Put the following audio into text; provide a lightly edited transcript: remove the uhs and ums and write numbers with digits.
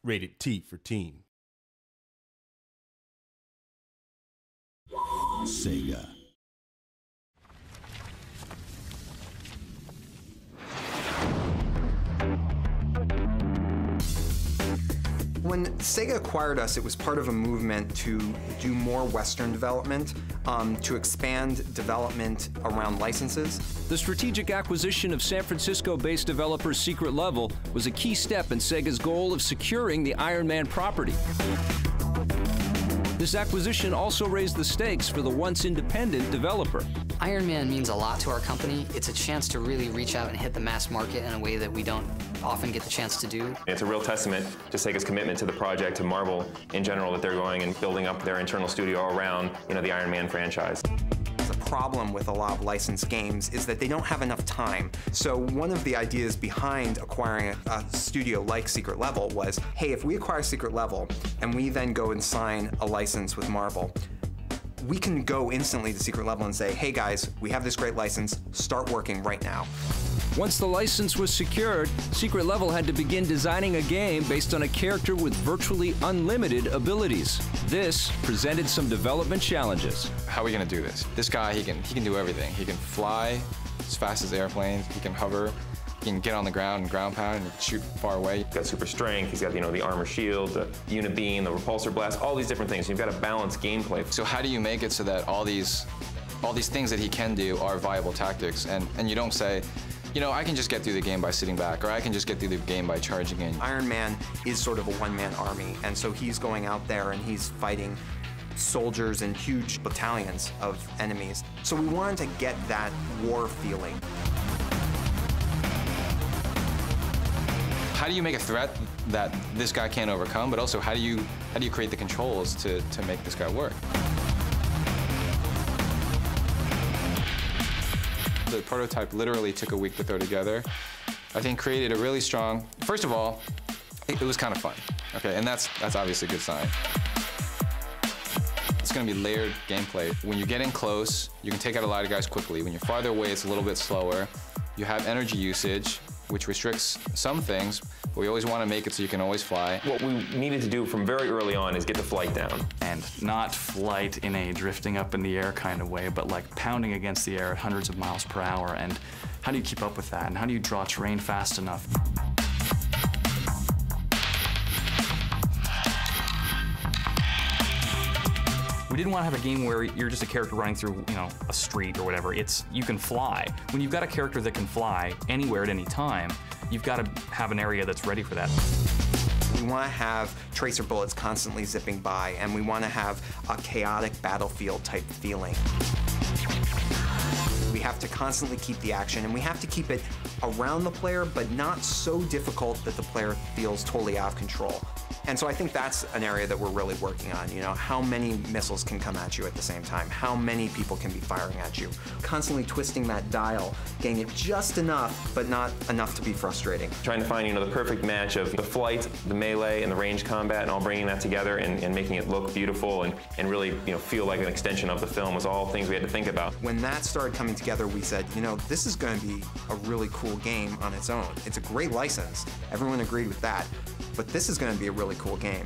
Rated T for teen. SEGA. When SEGA acquired us, it was part of a movement to do more Western development, to expand development around licenses. The strategic acquisition of San Francisco-based developer Secret Level was a key step in SEGA's goal of securing the Iron Man property. This acquisition also raised the stakes for the once independent developer. Iron Man means a lot to our company. It's a chance to really reach out and hit the mass market in a way that we don't often get the chance to do. It's a real testament to SEGA's commitment to the project, to Marvel in general, that they're going and building up their internal studio around, the Iron Man franchise. The problem with a lot of licensed games is that they don't have enough time. So one of the ideas behind acquiring a studio like Secret Level was, hey, if we acquire Secret Level and we then go and sign a license with Marvel, we can go instantly to Secret Level and say, hey guys, we have this great license, start working right now. Once the license was secured, Secret Level had to begin designing a game based on a character with virtually unlimited abilities. This presented some development challenges. How are we going to do this? This guy, he can do everything. He can fly as fast as airplanes, he can hover, he can get on the ground and ground pound and shoot far away. He's got super strength, he's got the armor shield, the unibeam, the repulsor blast, all these different things. You've got to balance gameplay. So how do you make it so that all these things that he can do are viable tactics, and you don't say, I can just get through the game by sitting back, or I can just get through the game by charging in. Iron Man is sort of a one-man army, and so he's going out there and he's fighting soldiers and huge battalions of enemies. So we wanted to get that war feeling. How do you make a threat that this guy can't overcome, but also how do you create the controls to make this guy work? The prototype literally took a week to throw together. I think created a really strong, first of all, it was kind of fun, okay, and that's obviously a good sign. It's gonna be layered gameplay. When you get in close, you can take out a lot of guys quickly. When you're farther away, it's a little bit slower. You have energy usage, which restricts some things, but we always want to make it so you can always fly. What we needed to do from very early on is get the flight down. And not flight in a drifting up in the air kind of way, but like pounding against the air at hundreds of miles per hour. And how do you keep up with that? And how do you draw terrain fast enough? We didn't want to have a game where you're just a character running through, a street or whatever. It's, you can fly. When you've got a character that can fly anywhere at any time, you've got to have an area that's ready for that. We want to have tracer bullets constantly zipping by, and we want to have a chaotic battlefield type feeling. We have to constantly keep the action, and we have to keep it around the player, but not so difficult that the player feels totally out of control. And so I think that's an area that we're really working on. How many missiles can come at you at the same time? How many people can be firing at you? Constantly twisting that dial, getting it just enough, but not enough to be frustrating. Trying to find, the perfect match of the flight, the melee, and the range combat, and all bringing that together and making it look beautiful and really, feel like an extension of the film was all things we had to think about. When that started coming together, we said, this is going to be a really cool game on its own. It's a great license. Everyone agreed with that. But this is going to be a really cool game.